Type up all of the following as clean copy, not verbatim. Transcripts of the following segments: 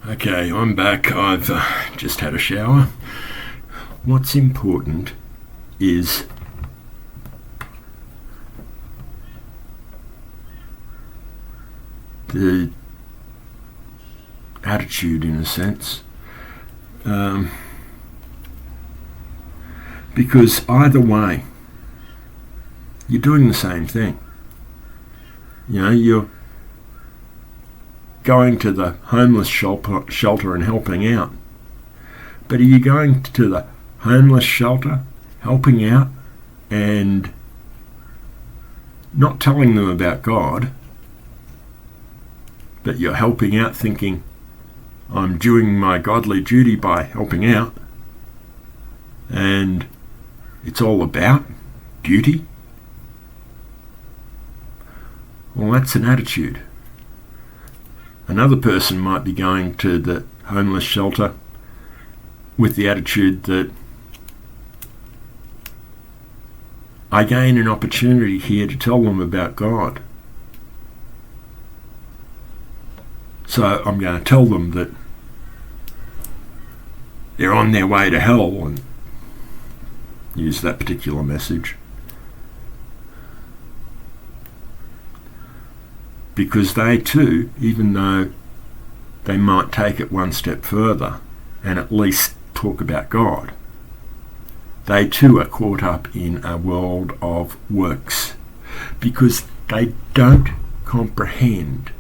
Okay, I'm back. I've just had a shower. What's important is the attitude, in a sense. Because either way, you're doing the same thing. You know, you're going to the homeless shelter and helping out. But are you going to the homeless shelter, helping out, and not telling them about God, but you're helping out thinking, I'm doing my godly duty by helping out, and it's all about duty? Well, that's an attitude. Another person might be going to the homeless shelter with the attitude that I gain an opportunity here to tell them about God. So I'm going to tell them that they're on their way to hell and use that particular message. Because they too, even though they might take it one step further and at least talk about God, they too are caught up in a world of works because they don't comprehend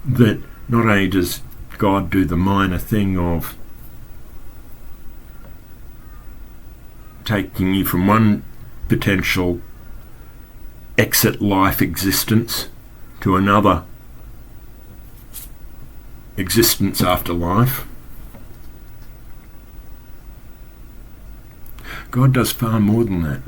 that not only does God do the minor thing of taking you from one potential exit life existence to another existence after life. God does far more than that.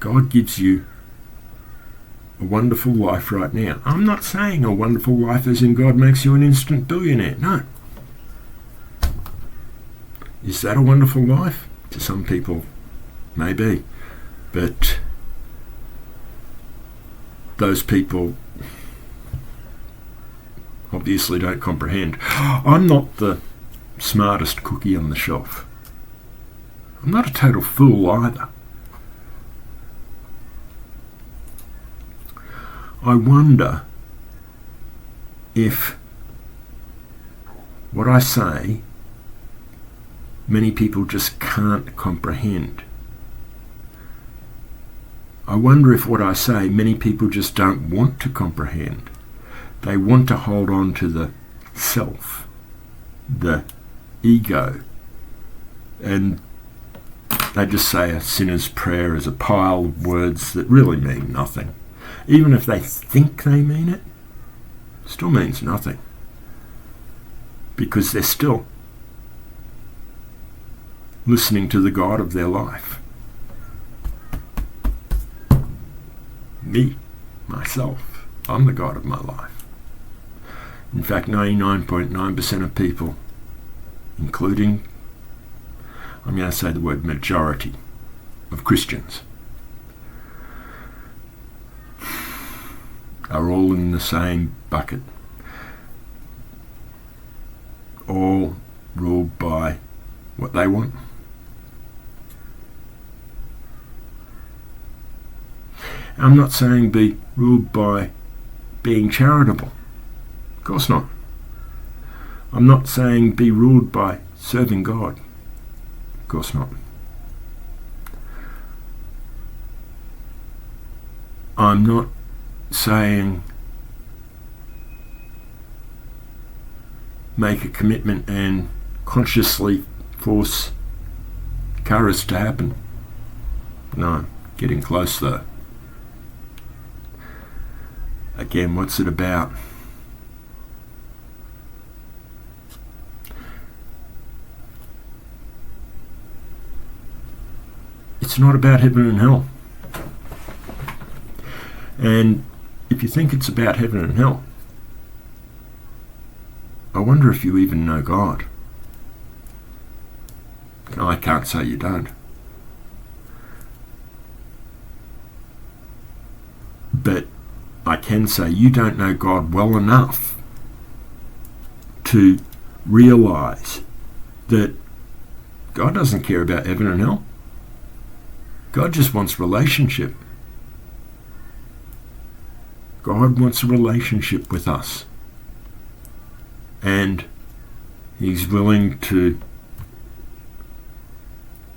God gives you a wonderful life right now. I'm not saying a wonderful life as in God makes you an instant billionaire. No. Is that a wonderful life? To some people, maybe. But those people obviously don't comprehend. I'm not the smartest cookie on the shelf. I'm not a total fool either. I wonder if what I say many people just can't comprehend. I wonder if what I say many people just don't want to comprehend. They want to hold on to the self, the ego, and they just say a sinner's prayer is a pile of words that really mean nothing. Even if they think they mean it, it still means nothing. Because they're still listening to the God of their life. Me, myself, I'm the God of my life. In fact, 99.9% of people, including, I'm going to say the word majority of Christians, are all in the same bucket. All ruled by what they want. I'm not saying be ruled by being charitable. Of course not. I'm not saying be ruled by serving God. Of course not. I'm not saying make a commitment and consciously force courage to happen. No, getting close though. Again, what's it about? It's not about heaven and hell. And if you think it's about heaven and hell, I wonder if you even know God. I can't say you don't. But I can say you don't know God well enough to realise that God doesn't care about heaven and hell. God just wants relationship. God wants a relationship with us. And he's willing to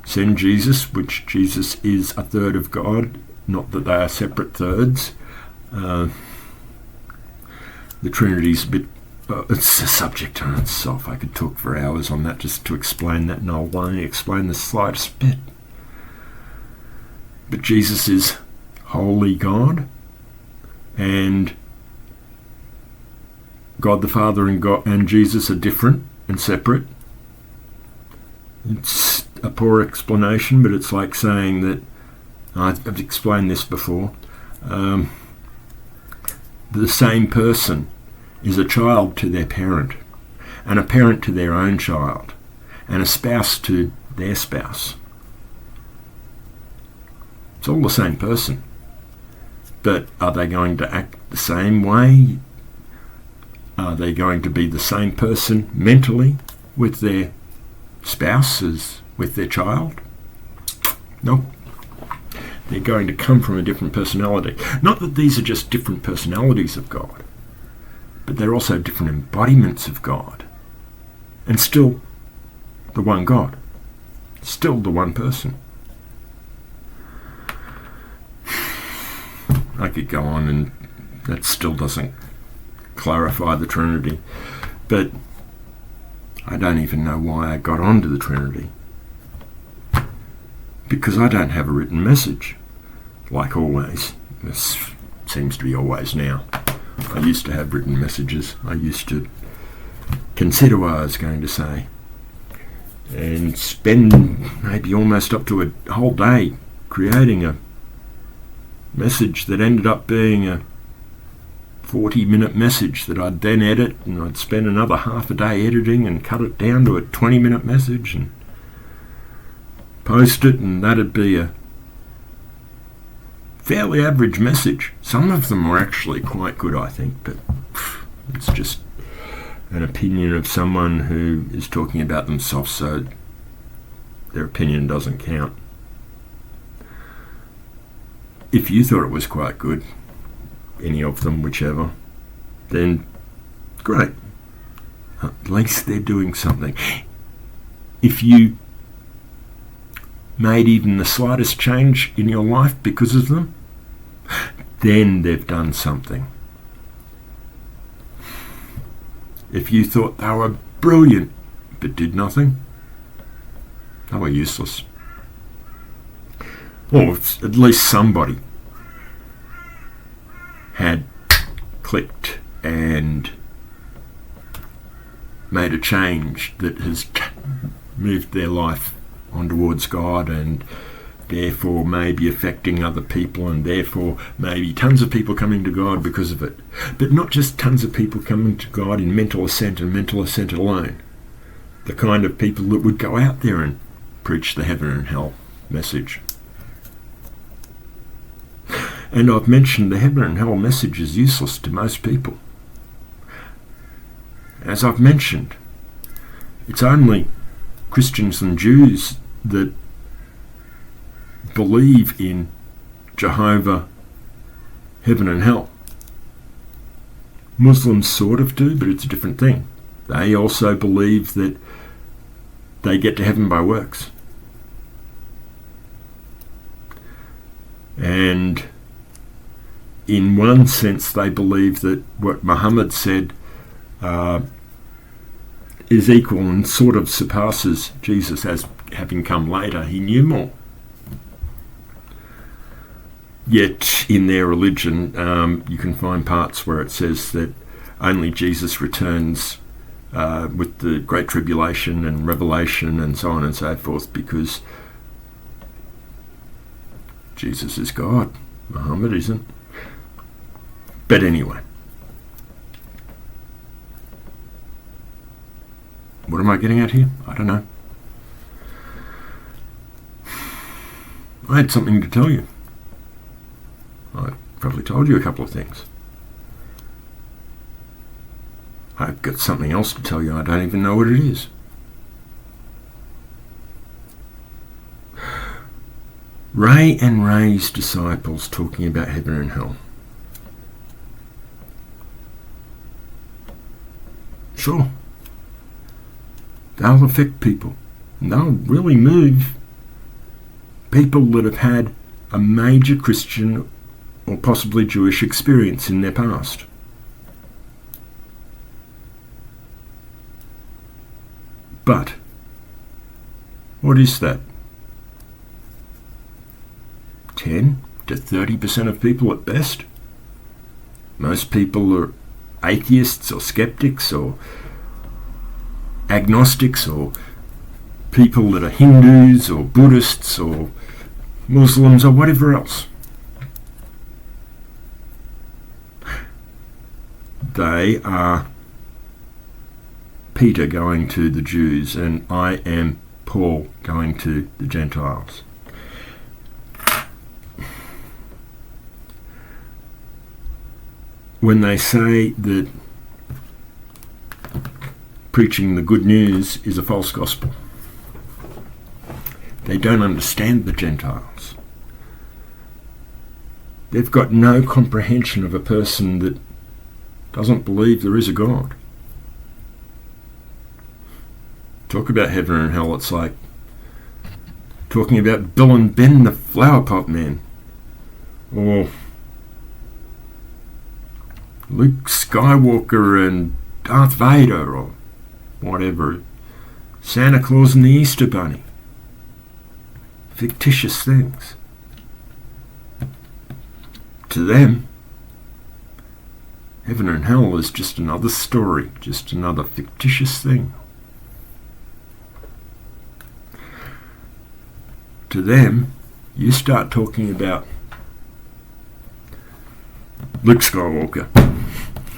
send Jesus, which Jesus is a third of God, not that they are separate thirds. The Trinity's a bit, it's a subject on itself. I could talk for hours on that just to explain that, and I'll only explain the slightest bit. But Jesus is holy God, and God the Father and Jesus are different and separate. It's a poor explanation, but it's like saying that, I've explained this before, the same person is a child to their parent, and a parent to their own child, and a spouse to their spouse. It's all the same person. But are they going to act the same way? Are they going to be the same person mentally with their spouse as with their child? No. They're going to come from a different personality. Not that these are just different personalities of God, but they're also different embodiments of God. And still the one God. Still the one person. I could go on, and that still doesn't clarify the Trinity. But I don't even know why I got onto the Trinity. Because I don't have a written message, like always. This seems to be always now. I used to have written messages. I used to consider what I was going to say and spend maybe almost up to a whole day creating a message that ended up being a 40-minute message that I'd then edit, and I'd spend another half a day editing and cut it down to a 20-minute message and post it, and that'd be a fairly average message. Some of them were actually quite good, I think, but it's just an opinion of someone who is talking about themselves, so their opinion doesn't count. If you thought it was quite good, any of them, whichever, then great. At least they're doing something. If you made even the slightest change in your life because of them, then they've done something. If you thought they were brilliant but did nothing, they were useless. Or at least somebody had clicked and made a change that has moved their life on towards God, and therefore maybe affecting other people, and therefore maybe tons of people coming to God because of it. But not just tons of people coming to God in mental assent and mental assent alone. The kind of people that would go out there and preach the heaven and hell message. And I've mentioned the heaven and hell message is useless to most people. As I've mentioned, it's only Christians and Jews that believe in Jehovah, heaven and hell. Muslims sort of do, but it's a different thing. They also believe that they get to heaven by works. And in one sense, they believe that what Muhammad said is equal and sort of surpasses Jesus as having come later. He knew more. Yet in their religion, you can find parts where it says that only Jesus returns with the Great Tribulation and Revelation and so on and so forth, because Jesus is God. Muhammad isn't. But anyway, what am I getting at here? I don't know. I had something to tell you. I probably told you a couple of things. I've got something else to tell you. I don't even know what it is. Ray and Ray's disciples talking about heaven and hell. Sure, they'll affect people. And they'll really move people that have had a major Christian or possibly Jewish experience in their past. But what is that? 10 to 30% of people at best? Most people are atheists or skeptics or agnostics or people that are Hindus or Buddhists or Muslims or whatever else. They are Peter going to the Jews, and I am Paul going to the Gentiles. When they say that preaching the good news is a false gospel, they don't understand the Gentiles. They've got no comprehension of a person that doesn't believe there is a God. Talk about heaven and hell, it's like talking about Bill and Ben the Flower Pot Man, or Luke Skywalker and Darth Vader, or whatever, Santa Claus and the Easter Bunny. Fictitious things. To them, heaven and hell is just another story, just another fictitious thing. To them, you start talking about Luke Skywalker.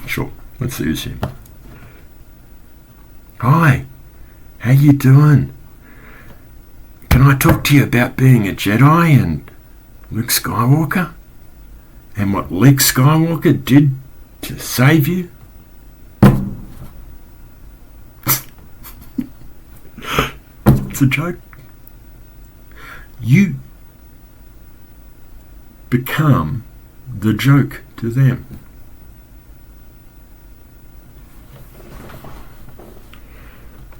Sure, let's use him. Hi, how you doing? Can I talk to you about being a Jedi and Luke Skywalker? And what Luke Skywalker did to save you? It's a joke. You become the joke to them.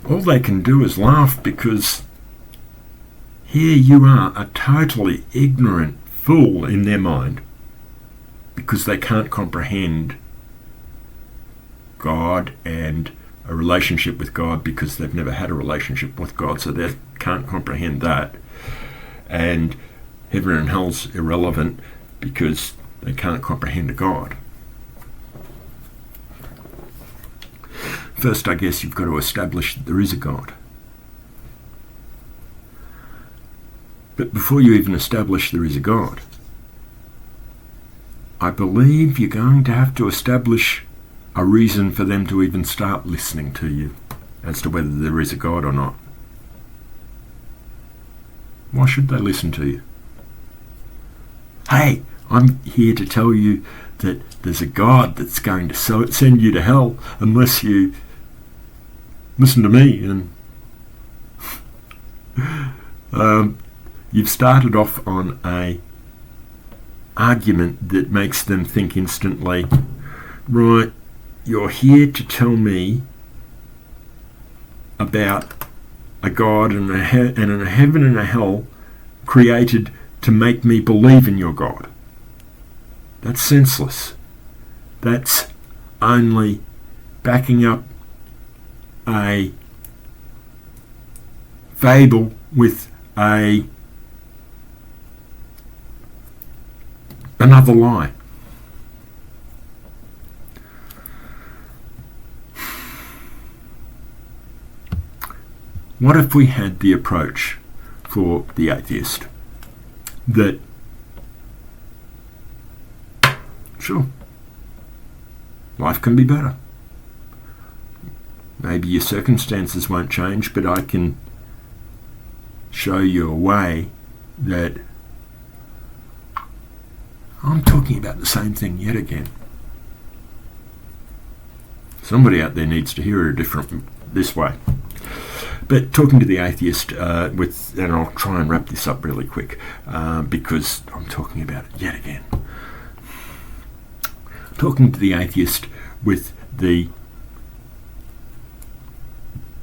All they can do is laugh, because here you are, a totally ignorant fool in their mind, because they can't comprehend God and a relationship with God, because they've never had a relationship with God, so they can't comprehend that. And heaven and hell's irrelevant because they can't comprehend a God. First, I guess you've got to establish that there is a God. But before you even establish there is a God, I believe you're going to have to establish a reason for them to even start listening to you as to whether there is a God or not. Why should they listen to you? Hey, I'm here to tell you that there's a God that's going to send you to hell unless you listen to me. And you've started off on a argument that makes them think instantly, right, you're here to tell me about a God and a heaven and a hell created to make me believe in your God. That's senseless. That's only backing up a fable with another lie. What if we had the approach for the atheist that, sure, life can be better. Maybe your circumstances won't change, but I can show you a way that I'm talking about the same thing yet again. Somebody out there needs to hear it this way. But talking to the atheist, and I'll try and wrap this up really quick, because I'm talking about it yet again. Talking to the atheist with the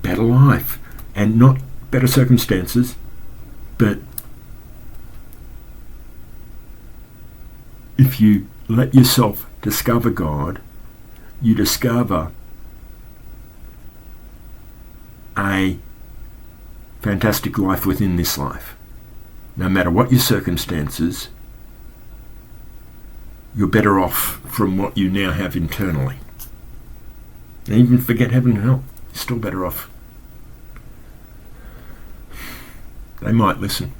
better life, and not better circumstances, but if you let yourself discover God, you discover a fantastic life within this life. No matter what your circumstances, you're better off from what you now have internally. And even forget heaven and hell, you're still better off. They might listen.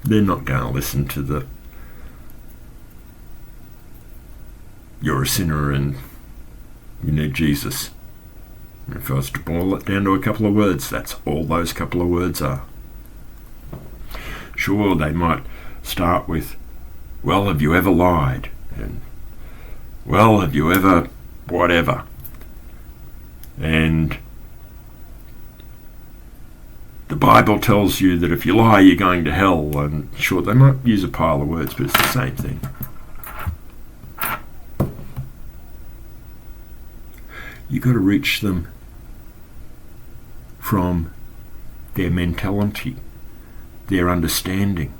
They're not going to listen to you're a sinner and you need Jesus. And if I was to boil it down to a couple of words, that's all those couple of words are. Sure, they might start with, well, have you ever lied? And, well, have you ever whatever? And the Bible tells you that if you lie, you're going to hell. And sure, they might use a pile of words, but it's the same thing. You've got to reach them from their mentality, their understanding.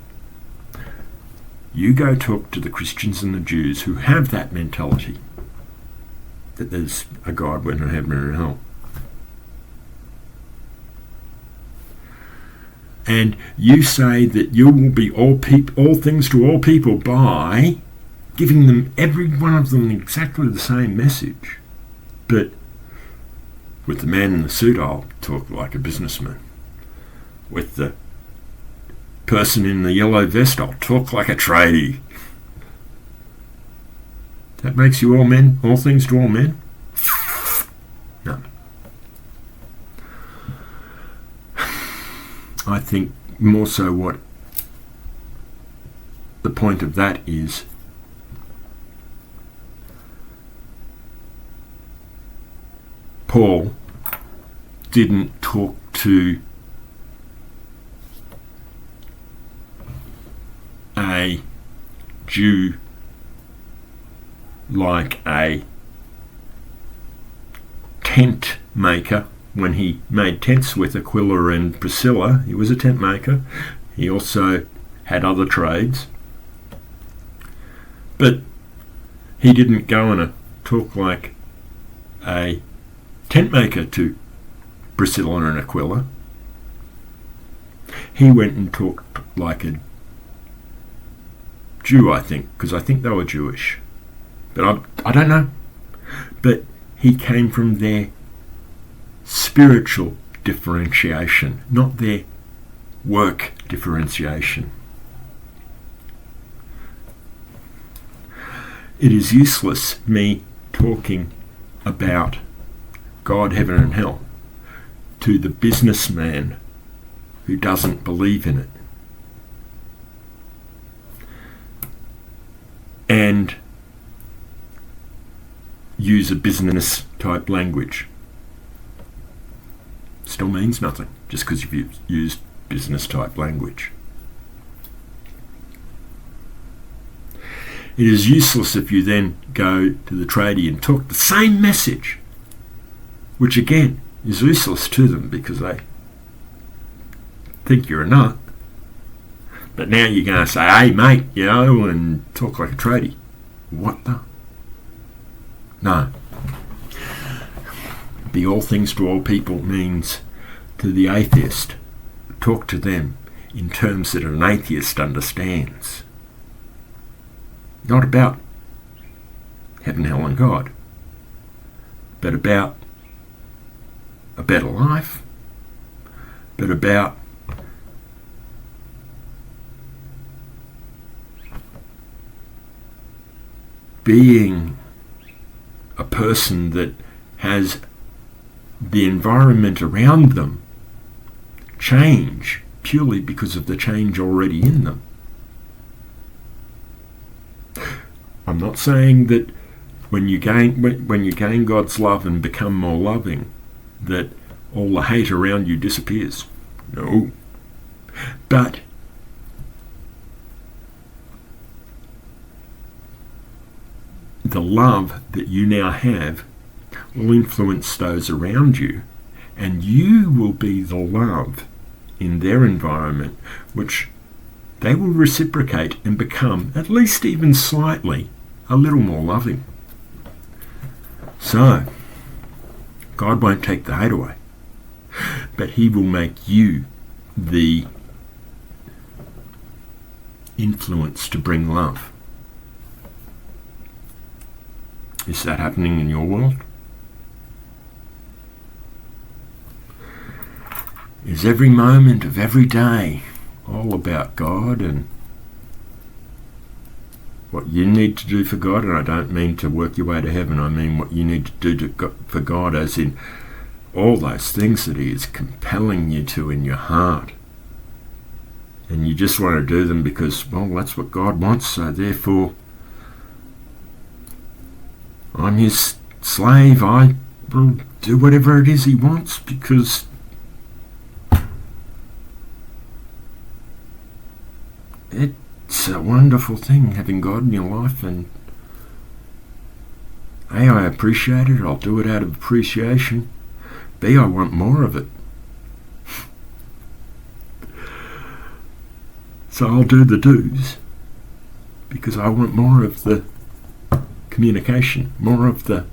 You go talk to the Christians and the Jews who have that mentality, that there's a God when in heaven and hell. And you say that you will be all things to all people by giving them, every one of them, exactly the same message. But with the man in the suit, I'll talk like a businessman. With the person in the yellow vest, I'll talk like a tradie. That makes you all men, all things to all men? No. I think more so what the point of that is, Paul didn't talk to a Jew like a tent maker. When he made tents with Aquila and Priscilla, he was a tent maker. He also had other trades. But he didn't go and talk like a tent maker to Priscilla and Aquila. He went and talked like a Jew, I think, because I think they were Jewish. But I don't know. But he came from their spiritual differentiation, not their work differentiation. It is useless me talking about God, heaven and hell to the businessman who doesn't believe in it. And use a business type language. Still means nothing just because you've used business type language. It is useless if you then go to the tradie and talk the same message, which again is useless to them because they think you're a nut. But now you're going to say, hey mate, and talk like a tradie. What the? No. Be all things to all people means to the atheist, talk to them in terms that an atheist understands. Not about heaven, hell and God, but about a better life, but about being a person that has the environment around them change purely because of the change already in them. I'm not saying that when you gain God's love and become more loving, that all the hate around you disappears. No. But the love that you now have will influence those around you, and you will be the love in their environment, which they will reciprocate and become, at least even slightly, a little more loving. So, God won't take the hate away, but he will make you the influence to bring love. Is that happening in your world? Is every moment of every day all about God and what you need to do for God? And I don't mean to work your way to heaven, I mean what you need to do for God, as in all those things that he is compelling you to in your heart. And you just want to do them because, well, that's what God wants, so therefore I'm his slave. I will do whatever it is he wants because it's a wonderful thing having God in your life, and A, I appreciate it. I'll do it out of appreciation. B, I want more of it. So I'll do the do's because I want more of the communication, more of the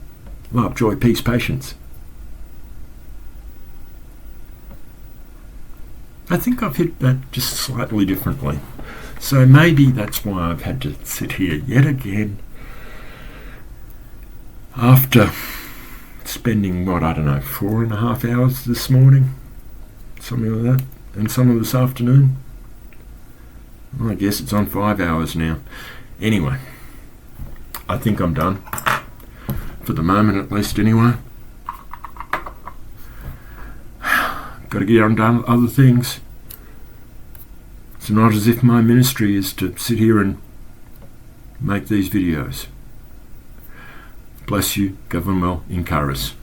love, joy, peace, patience. I think I've hit that just slightly differently. So maybe that's why I've had to sit here yet again after spending, 4.5 hours this morning, something like that, and some of this afternoon. Well, I guess it's on 5 hours now. Anyway, I think I'm done. For the moment, at least, anyway. Got to get on done other things. It's not as if my ministry is to sit here and make these videos. Bless you, govern well, encourage.